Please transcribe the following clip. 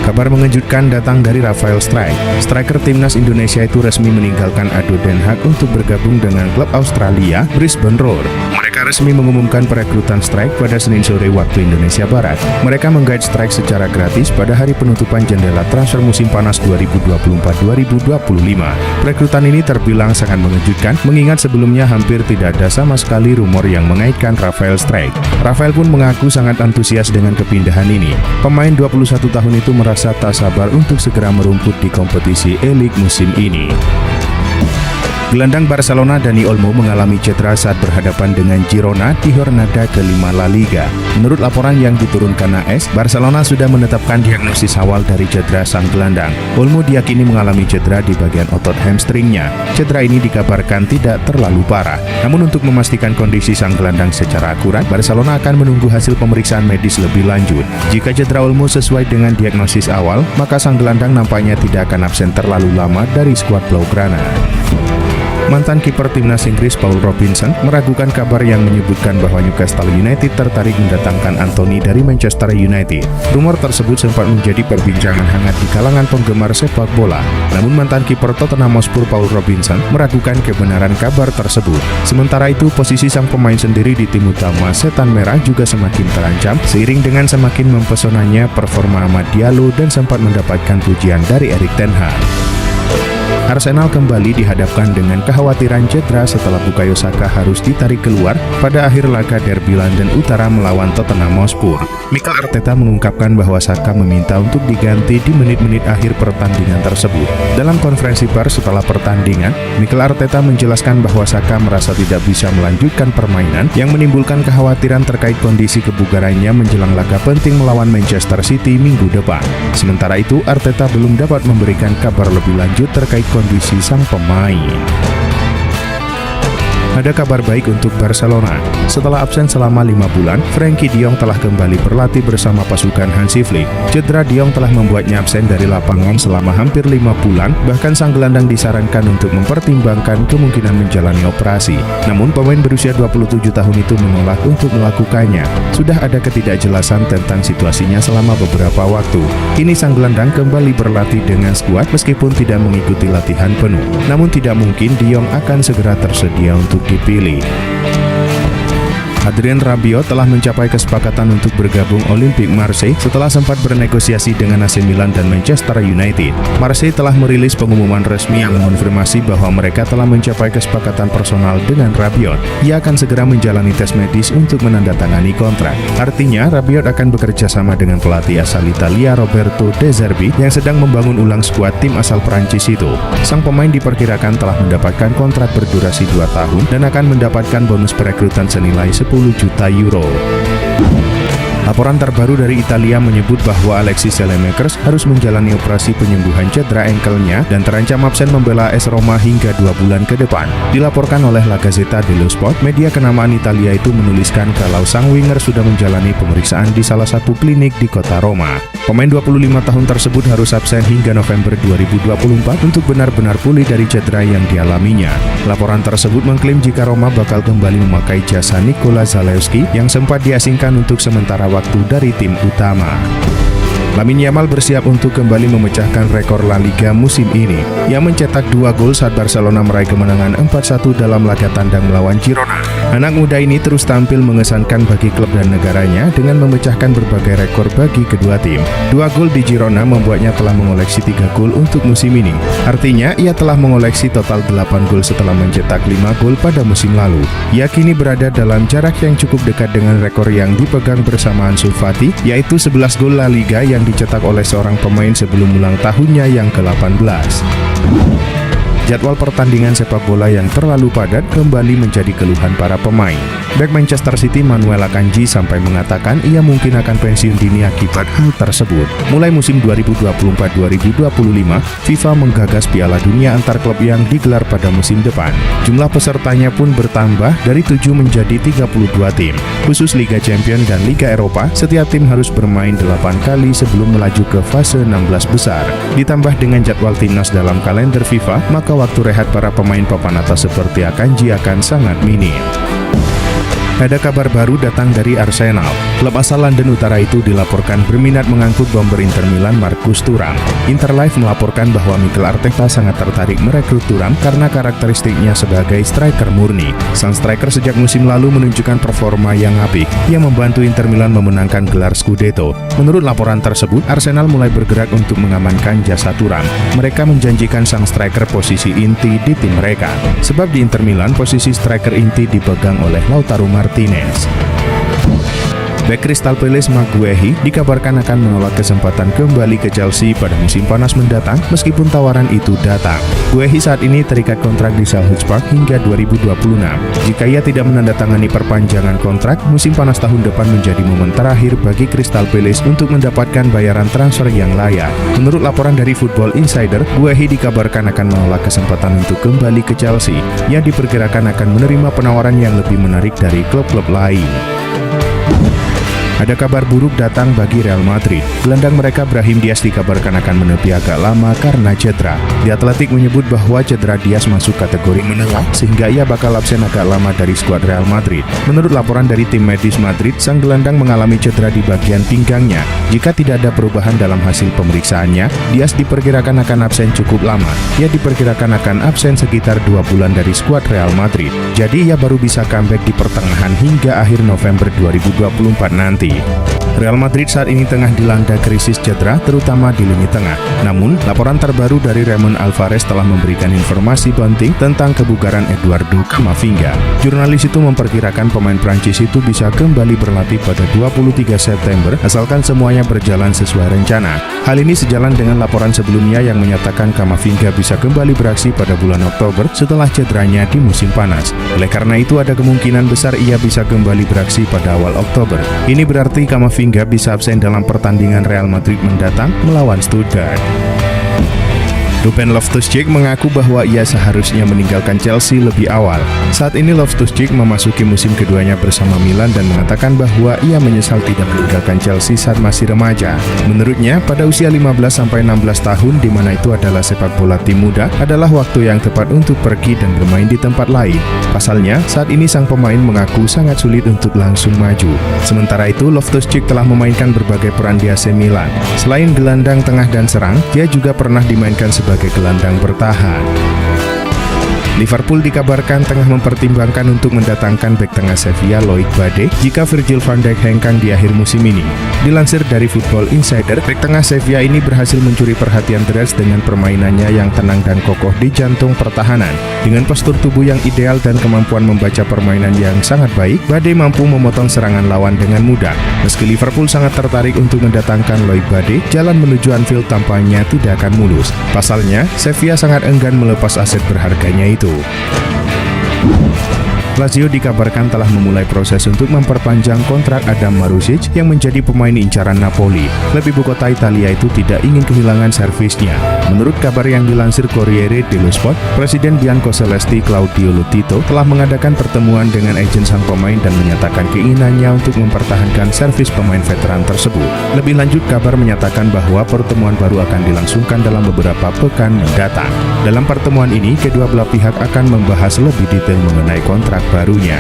Kabar mengejutkan datang dari Rafael Strijk. Striker timnas Indonesia itu resmi meninggalkan ADO Den Haag untuk bergabung dengan klub Australia, Brisbane Roar. Mereka resmi mengumumkan perekrutan Strijk pada Senin sore waktu Indonesia Barat. Mereka menggait Strijk secara gratis pada hari penutupan jendela transfer musim panas 2024-2025. Perekrutan ini terbilang sangat mengejutkan, mengingat sebelumnya hampir tidak ada sama sekali rumor yang mengaitkan Rafael Strijk. Rafael pun mengaku sangat antusias dengan kepindahan ini. Pemain 21 tahun itu merasa tak sabar untuk segera merumput di kompetisi E-League musim ini. Gelandang Barcelona Dani Olmo mengalami cedera saat berhadapan dengan Girona di Jornada ke-5 La Liga. Menurut laporan yang diturunkan AS, Barcelona sudah menetapkan diagnosis awal dari cedera sang gelandang. Olmo diyakini mengalami cedera di bagian otot hamstringnya. Cedera ini dikabarkan tidak terlalu parah. Namun untuk memastikan kondisi sang gelandang secara akurat, Barcelona akan menunggu hasil pemeriksaan medis lebih lanjut. Jika cedera Olmo sesuai dengan diagnosis awal, maka sang gelandang nampaknya tidak akan absen terlalu lama dari skuad Blaugrana. Mantan kiper timnas Inggris Paul Robinson meragukan kabar yang menyebutkan bahwa Newcastle United tertarik mendatangkan Anthony dari Manchester United. Rumor tersebut sempat menjadi perbincangan hangat di kalangan penggemar sepak bola. Namun mantan kiper Tottenham Hotspur Paul Robinson meragukan kebenaran kabar tersebut. Sementara itu, posisi sang pemain sendiri di tim utama Setan Merah juga semakin terancam seiring dengan semakin mempesonanya performa Amad Diallo dan sempat mendapatkan pujian dari Erik ten Hag. Arsenal kembali dihadapkan dengan kekhawatiran cedera setelah Bukayo Saka harus ditarik keluar pada akhir laga derby London Utara melawan Tottenham Hotspur. Mikel Arteta mengungkapkan bahwa Saka meminta untuk diganti di menit-menit akhir pertandingan tersebut. Dalam konferensi pers setelah pertandingan, Mikel Arteta menjelaskan bahwa Saka merasa tidak bisa melanjutkan permainan yang menimbulkan kekhawatiran terkait kondisi kebugarannya menjelang laga penting melawan Manchester City minggu depan. Sementara itu, Arteta belum dapat memberikan kabar lebih lanjut terkait kondisi sang pemain. Ada kabar baik untuk Barcelona. Setelah absen selama 5 bulan, Frenkie de Jong telah kembali berlatih bersama pasukan Hansi Flick. Cedera de Jong telah membuatnya absen dari lapangan selama hampir 5 bulan, bahkan sang gelandang disarankan untuk mempertimbangkan kemungkinan menjalani operasi. Namun pemain berusia 27 tahun itu menolak untuk melakukannya. Sudah ada ketidakjelasan tentang situasinya selama beberapa waktu. Kini sang gelandang kembali berlatih dengan skuad meskipun tidak mengikuti latihan penuh. Namun tidak mungkin de Jong akan segera tersedia untuk dipilih. Adrien Rabiot telah mencapai kesepakatan untuk bergabung Olympique Marseille setelah sempat bernegosiasi dengan AC Milan dan Manchester United. Marseille telah merilis pengumuman resmi yang mengonfirmasi bahwa mereka telah mencapai kesepakatan personal dengan Rabiot. Ia akan segera menjalani tes medis untuk menandatangani kontrak. Artinya, Rabiot akan bekerja sama dengan pelatih asal Italia Roberto De Zerbi yang sedang membangun ulang skuad tim asal Prancis itu. Sang pemain diperkirakan telah mendapatkan kontrak berdurasi 2 tahun dan akan mendapatkan bonus perekrutan senilai 10 juta euro. Laporan terbaru dari Italia menyebut bahwa Alexis Saelemaekers harus menjalani operasi penyembuhan cedera engkelnya dan terancam absen membela AS Roma hingga 2 bulan ke depan. Dilaporkan oleh La Gazzetta dello Sport, media kenamaan Italia itu menuliskan kalau sang winger sudah menjalani pemeriksaan di salah satu klinik di kota Roma. Pemain 25 tahun tersebut harus absen hingga November 2024 untuk benar-benar pulih dari cedera yang dialaminya. Laporan tersebut mengklaim jika Roma bakal kembali memakai jasa Nikola Zalewski yang sempat diasingkan untuk sementara waktu dari tim utama. Lamine Yamal bersiap untuk kembali memecahkan rekor La Liga musim ini. Ia mencetak 2 gol saat Barcelona meraih kemenangan 4-1 dalam laga tandang melawan Girona. Anak muda ini terus tampil mengesankan bagi klub dan negaranya dengan memecahkan berbagai rekor bagi kedua tim. 2 gol di Girona membuatnya telah mengoleksi 3 gol untuk musim ini. Artinya, ia telah mengoleksi total 8 gol setelah mencetak 5 gol pada musim lalu. Ia kini berada dalam jarak yang cukup dekat dengan rekor yang dipegang bersama Ansu Fati, yaitu 11 gol La Liga yang dicetak oleh seorang pemain sebelum ulang tahunnya yang ke-18. Jadwal pertandingan sepak bola yang terlalu padat kembali menjadi keluhan para pemain. Bek Manchester City Manuel Akanji sampai mengatakan ia mungkin akan pensiun dini akibat hal tersebut. Mulai musim 2024-2025, FIFA menggagas Piala Dunia antar klub yang digelar pada musim depan. Jumlah pesertanya pun bertambah dari 7 menjadi 32 tim. Khusus Liga Champions dan Liga Eropa, setiap tim harus bermain 8 kali sebelum melaju ke fase 16 besar. Ditambah dengan jadwal timnas dalam kalender FIFA, maka waktu rehat para pemain papan atas seperti Akanji akan sangat minim. Ada kabar baru datang dari Arsenal. Klub asal London Utara itu dilaporkan berminat mengangkut bomber Inter Milan Marcus Thuram. Inter Live melaporkan bahwa Mikel Arteta sangat tertarik merekrut Thuram karena karakteristiknya sebagai striker murni. Sang striker sejak musim lalu menunjukkan performa yang apik yang membantu Inter Milan memenangkan gelar Scudetto. Menurut laporan tersebut, Arsenal mulai bergerak untuk mengamankan jasa Thuram. Mereka menjanjikan sang striker posisi inti di tim mereka. Sebab di Inter Milan, posisi striker inti dipegang oleh Lautaro Martinez. Bek Crystal Palace Marc Guehi dikabarkan akan menolak kesempatan kembali ke Chelsea pada musim panas mendatang meskipun tawaran itu datang. Guehi saat ini terikat kontrak di Selhurst Park hingga 2026. Jika ia tidak menandatangani perpanjangan kontrak, musim panas tahun depan menjadi momen terakhir bagi Crystal Palace untuk mendapatkan bayaran transfer yang layak. Menurut laporan dari Football Insider, Guehi dikabarkan akan menolak kesempatan untuk kembali ke Chelsea. Ia diperkirakan akan menerima penawaran yang lebih menarik dari klub-klub lain. Ada kabar buruk datang bagi Real Madrid. Gelandang mereka Brahim Diaz dikabarkan akan menepi agak lama karena cedera. The Athletic menyebut bahwa cedera Diaz masuk kategori menengah sehingga ia bakal absen agak lama dari skuad Real Madrid. Menurut laporan dari tim medis Madrid, sang gelandang mengalami cedera di bagian pinggangnya. Jika tidak ada perubahan dalam hasil pemeriksaannya, Diaz diperkirakan akan absen cukup lama. Ia diperkirakan akan absen sekitar 2 bulan dari skuad Real Madrid. Jadi ia baru bisa comeback di pertengahan hingga akhir November 2024 nanti. Real Madrid saat ini tengah dilanda krisis cedera, terutama di lini tengah. Namun, laporan terbaru dari Ramon Alvarez telah memberikan informasi penting tentang kebugaran Eduardo Camavinga. Jurnalis itu memperkirakan pemain Prancis itu bisa kembali berlatih pada 23 September asalkan semuanya berjalan sesuai rencana. Hal ini sejalan dengan laporan sebelumnya yang menyatakan Camavinga bisa kembali beraksi pada bulan Oktober setelah cederanya di musim panas. Oleh karena itu, ada kemungkinan besar ia bisa kembali beraksi pada awal Oktober. Ini berarti Camavinga bisa absen dalam pertandingan Real Madrid mendatang melawan Stuttgart. Ruben Loftus-Cheek mengaku bahwa ia seharusnya meninggalkan Chelsea lebih awal. Saat ini Loftus-Cheek memasuki musim keduanya bersama Milan dan mengatakan bahwa ia menyesal tidak meninggalkan Chelsea saat masih remaja. Menurutnya, pada usia 15-16 tahun, di mana itu adalah sepak bola tim muda, adalah waktu yang tepat untuk pergi dan bermain di tempat lain. Pasalnya, saat ini sang pemain mengaku sangat sulit untuk langsung maju. Sementara itu, Loftus-Cheek telah memainkan berbagai peran di AC Milan. Selain gelandang tengah dan serang, dia juga pernah dimainkan sebagai gelandang bertahan. Liverpool dikabarkan tengah mempertimbangkan untuk mendatangkan bek tengah Sevilla Loic Bade jika Virgil van Dijk hengkang di akhir musim ini. Dilansir dari Football Insider, bek tengah Sevilla ini berhasil mencuri perhatian Reds dengan permainannya yang tenang dan kokoh di jantung pertahanan. Dengan postur tubuh yang ideal dan kemampuan membaca permainan yang sangat baik, Bade mampu memotong serangan lawan dengan mudah. Meski Liverpool sangat tertarik untuk mendatangkan Loic Bade, jalan menuju Anfield tampaknya tidak akan mulus. Pasalnya, Sevilla sangat enggan melepas aset berharganya itu. Lazio dikabarkan telah memulai proses untuk memperpanjang kontrak Adam Marusic yang menjadi pemain incaran Napoli. Klub ibu kota Italia itu tidak ingin kehilangan servisnya. Menurut kabar yang dilansir Corriere dello Sport, Presiden Biancocelesti Claudio Lotito telah mengadakan pertemuan dengan agen sang pemain dan menyatakan keinginannya untuk mempertahankan servis pemain veteran tersebut. Lebih lanjut, kabar menyatakan bahwa pertemuan baru akan dilangsungkan dalam beberapa pekan mendatang. Dalam pertemuan ini, kedua belah pihak akan membahas lebih detail mengenai kontrak barunya.